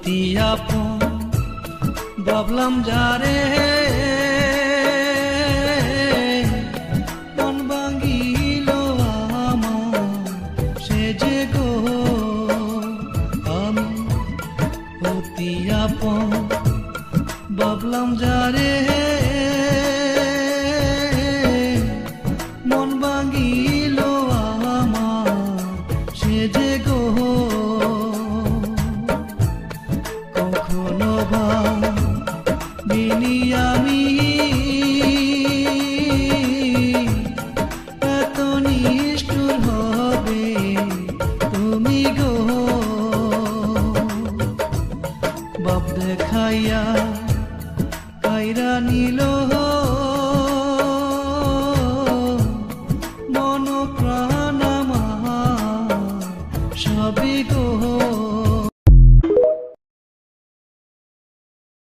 অতি আপন ভাবলাম যারে মন ভাঙিল আমার সে যে গো আমি অতি আপন ভাবলাম যারে মন ভাঙিল আমার সে যে গো কখনো ভাবিনি আমি এত নিষ্ঠুর হবে তুমি গো বাপ দেখাইয়া কাইরা নিল